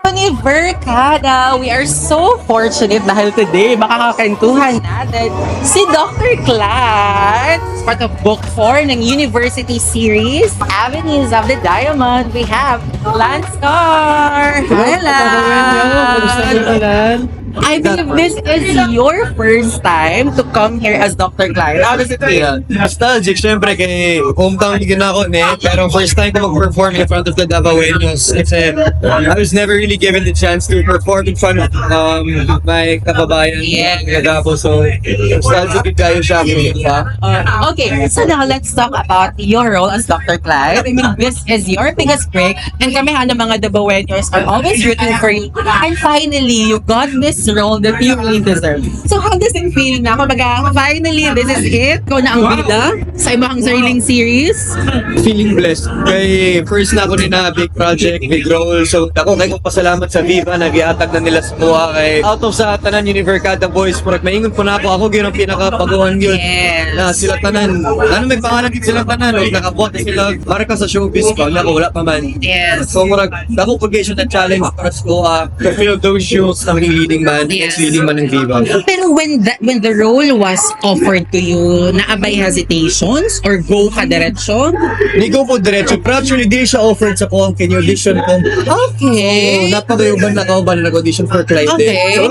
Univercada! We are so fortunate dahil today makakakentuhan natin si Dr. Clyde, part of Book 4 ng University Series, Avenues of the Diamond. We have Lance Carr! Hi, Lance! I believe this is your first time to come here as Dr. Clyde. How does it feel? Nostalgic, syempre, kay hometown ligin ako, pero first time ko mag-perform in front of the Davaoenos. Kasi I was never really given the chance to perform in front of my kababayan. Yeah. Davao, so nostalgic kayo siya. Okay, so now let's talk about your role as Dr. Clyde. I mean, this is your biggest break, and kami ng mga Davaoenos are always rooting for you. And finally, you got this role that you really deserve. So how does it feel na kumbaga, finally, this is it? Ikaw na ang bida sa imong sariling series? Feeling blessed. Kay first na ako din na big project, big role. So ako kayo pasalamat sa Viva, nag-iatag na nila sa buha kay out of sa tanan Univercada boys. Pero maingon po na ako yun ang pinaka-paguhan yun. Yes. Na sila tanan. Ano may pangalan din sila tanan? Nakabuhat na sila. Marka sa showbiz ko. Wala pa man. Yes. So murag, ako pag-ation na challenge para sa ko, to fill those shoes na leading man, Yes. leading man ng Viva. Pero when the role was offered to you, naabay hesitations or go ka diretso? Hindi ko po diretso. Pero actually, di siya offered sa ko ang audition ko. Okay. So, napagayuban na ako ba na nag-audition for Clyde. Okay. So,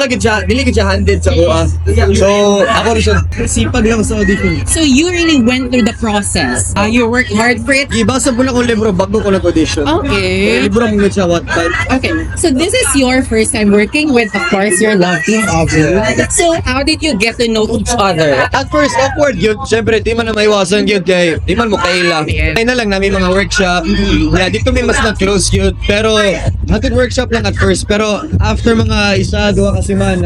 dili ko siya handed sa kuha. So, ako rin siya, sipag lang sa audition. So you really went through the process. You worked hard for it. Ibasa po na akong libro bago ko nag-audition. Okay. Libro mo nga siya, Wattpad. Okay, so this is your first time working with, of course, your love team. So how did you get to know each other? At first, awkward yun. Siyempre, di man na maiwasan yun. Kaya, di man mo kaila. Ay na lang namin mga workshop. Yeah, dito may mas na-close yun. Pero, natin workshop lang at first. Pero, after mga isa, dua kasi man,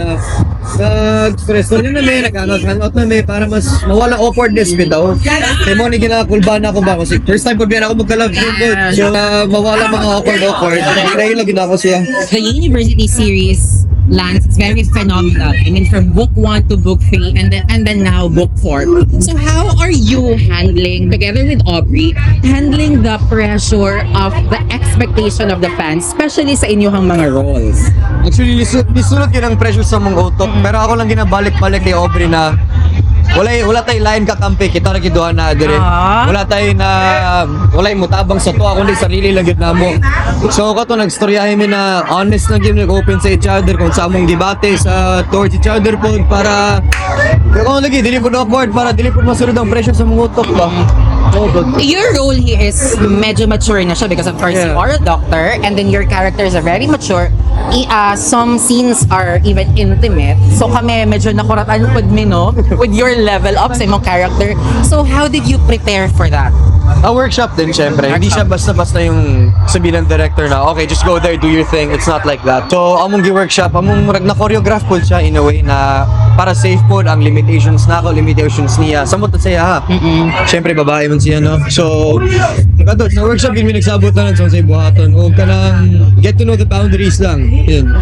nag-presto na namin, nag-hangout namin para mas mawala awkwardness bitaw. Kaya mo ni ginakulban ako ba? Kasi first time ko biyan ako magka-love team ko. So, mawala mga awkward. Dahil lagi na ako siya. The University Series, Lance, is very phenomenal. I mean, from book 1 to book 3 and then now book 4. So how are you handling, together with Aubrey, handling the pressure of the expectation of the fans, especially sa inyong mga roles? Actually, lisunod yun ang pressure sa mong utok. Pero ako lang ginabalik-balik kay Aubrey na wala tayo lain kakampi, kita ra kiduhan na dire. Wala tayo mutabang sa to, ako ni sarili lang gyud namo. So kato nagstoryahin mi na honest lang gyud nag-open sa each other kung sa among debate sa towards each other po para kung lagi dili po awkward para dili po masunod ang pressure sa mga utok ba. Oh, good. Your role here is medyo mature na siya because of course you are a doctor and then your characters are very mature. Some scenes are even intimate. So kami medyo nakuratan pod mi no with your level up sa imong character. So how did you prepare for that? A workshop din syempre. Hindi siya basta-basta yung sabihin ng director na okay, just go there, do your thing. It's not like that. So among gi-workshop, among na-choreograph po siya in a way na para safe po ang limitations na ako, limitations niya. Samot na siya ha. Syempre babae man siya no. So kato sa workshop yun may nagsabot na sa buhaton. O kanang get to know the boundaries lang. Yun.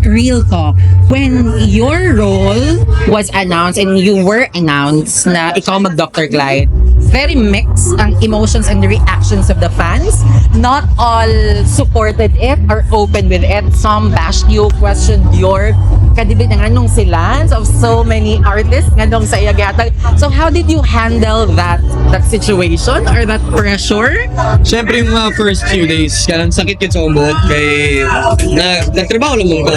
Real talk, when your role was announced and you were announced na ikaw mag-Dr. Clyde, very mixed ang emotions and the reactions of the fans. Not all supported it or open with it. Some bashed you, questioned your kadibig na nganong si Lance of so many artists nganong sa iya gihatag. So how did you handle that situation or that pressure? Siyempre yung mga first few days, kanang sakit yun sa umot kay nagtrabaho lang ko.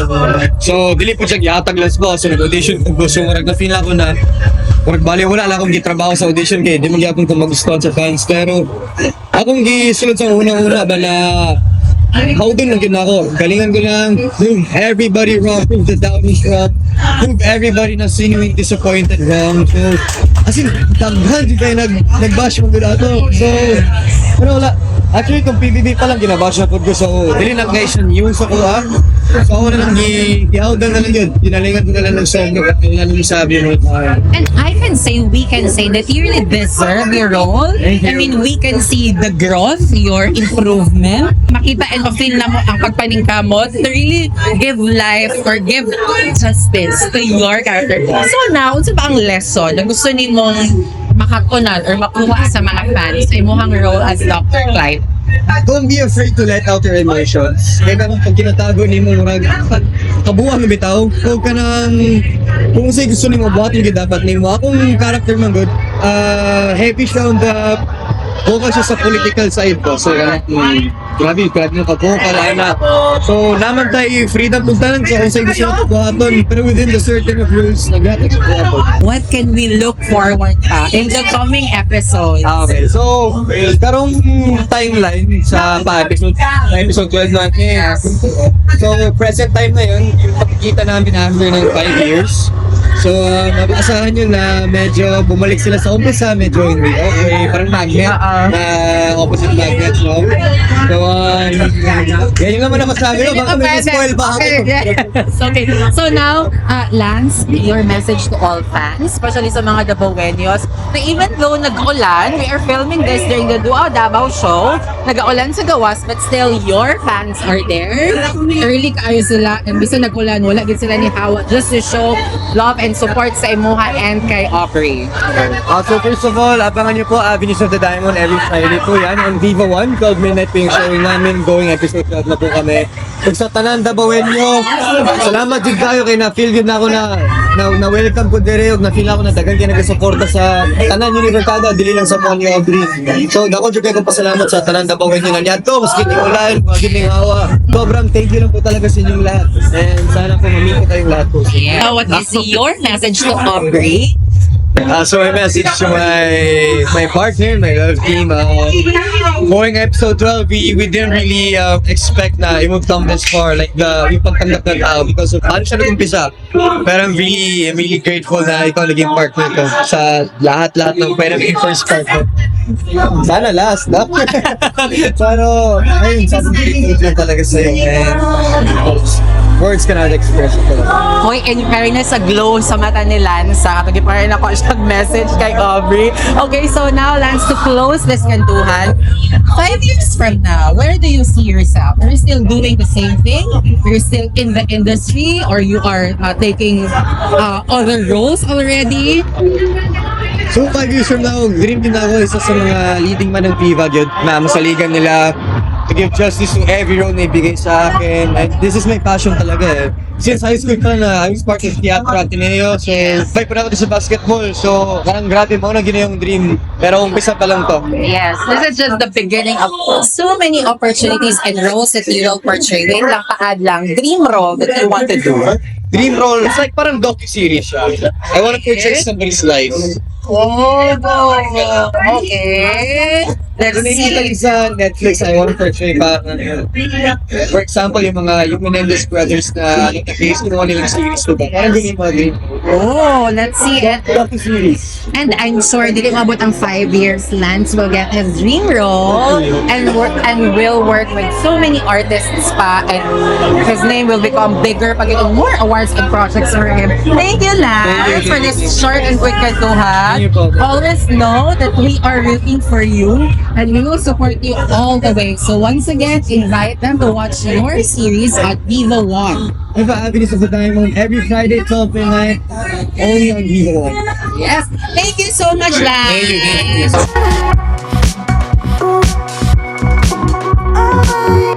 So, dili po siya gihatag lang sa so nag-audition ko. So, marag na-feel ako na marag bali wala lang akong gitrabaho sa audition kay di man gyapon ko magustuhan sa fans. Pero, akong gisunod sa unang-una ba na how din lang yun ako. Galingan ko lang, prove everybody wrong, prove the doubters wrong, prove everybody na genuine disappointed wrong. So, as in, taghan, di tayo nag-bash mo doon ato. So, pero wala. Actually, kung PBB pa lang, ginabash na po ko. So, dili na guys yung sa ko ha. So, ako na lang, ihawdan na lang yun. Ginalingan ko na lang ng song. Wala nang sabi mo. And we can say that you really deserve your role. I mean, we can see the growth, your improvement. Makita and ma-feel na mo ang pagpaningkamot to really give life or give justice to your character. So now, unsa ba ang lesson na gusto nimong makakunan or makuha sa mga fans sa imong role as Dr. Clyde? don't be afraid to let out your emotions. Kaya ka pag kinatago ni mo, murag, kabuang bitaw. Huwag ka nang, kung sa'yo gusto ni mo, buhatin ka dapat ni mo. Akong character man good, heavy siya on the, focus siya sa political side ko. So, grabe yung pag-vocal, ana. So, naman tayo freedom to dance. So, kung sa'yo gusto na buhaton, pero within the certain of rules, nag-atak sa buhaton. What can we look forward pa in the coming episodes? Okay, so, karong timeline sa episode 12 natin. So, present time na yun, yung pagkikita namin after ng 5 years. So, mag-asahan nyo na medyo bumalik sila sa umpisa, medyo hindi okay, parang magnet, na opposite magnet, no? So, yan yung naman ang masabi ko, baka may spoil pa ako. Okay. So now, Lance, your message to all fans, especially sa mga Dabaweños, na even though nag-ulan, we are filming this during the Duao Davao show, nag-ulan sa gawas, but still your fans are there. Early kayo sila, and bisa nag-ulan, wala din sila ni Hawa, just to show love and support sa imuha and kay Aubrey. So first of all, abangan nyo po Avenues of the Diamond every Friday po yan on Viva 1, 12 midnight po yung showing namin, going episode 12 na po kami. Pag sa tanan Dabaweño, salamat din kayo kay na-feel din ako na welcome ko dire, na-feel ako na dagan kayo nagsuporta sa tanan Univertada, dili lang sa Pony Aubrey. So dako jud kayo pasalamat sa tanan Dabaweño na niadto, maski ni ulan, maski ni hawa. Sobrang thank you lang po talaga sa inyong lahat. And sana po mamit ko kayong lahat po. Now, what is your message to Aubrey? So my message to my partner, my love team, going episode 12, we didn't really expect na i-come this far, like yung pagtanggap ng tao because of ano siya nag-umpisa. Pero I'm really grateful na ikaw naging partner ko sa lahat-lahat ng pwede naging first partner. Sana last, no? Pero, ayun, sabi lang talaga sa'yo. And words cannot express it talaga. Hoy, in fairness sa glow sa mata ni Lance, kagi pa rin ako siyang message kay Aubrey. Okay, so now, Lance, to close this kantuhan, 5 years from now, where do you see yourself? Are you still doing the same thing? Are you still in the industry? Or you are taking other roles already? So 5 years from now, dream din ako isa sa mga leading man ng Viva yun, na masaligan nila to give justice to every role na ibigay sa akin. And this is my passion talaga eh. Since high school pa na, I was part of Teatro Ateneo, so fight pa na ako sa basketball. So parang grabe mo na gina yung dream, pero umpisa pa lang to. Yes, this is just the beginning of so many opportunities and roles that you will portray. Wait lang, paad lang, dream role that you want to do. Dream role, it's like parang docu-series siya. I want to portray somebody's life. Oh, okay. Let's Kung nakikita see. sa Netflix, I want to portray parang, for example, yung Menendez brothers na nag-case, ginawa nilang series to ba? Parang ganyan mga dream. Oh, let's see it. Docu-series. And I'm sure dili mabot ang 5 years, Lance will get his dream role and will work with so many artists pa, and his name will become bigger pag getting more awards and projects for him. Thank you, Lance, for this short and quick kantuhan. Thank you po. Always know that we are rooting for you and we will support you all the way. So once again, invite them to watch your series at Viva 1. Viva Avenues of the Diamond every Friday, 12 midnight, only on Viva 1. Yes. Thank you so much, Lance. Thank you.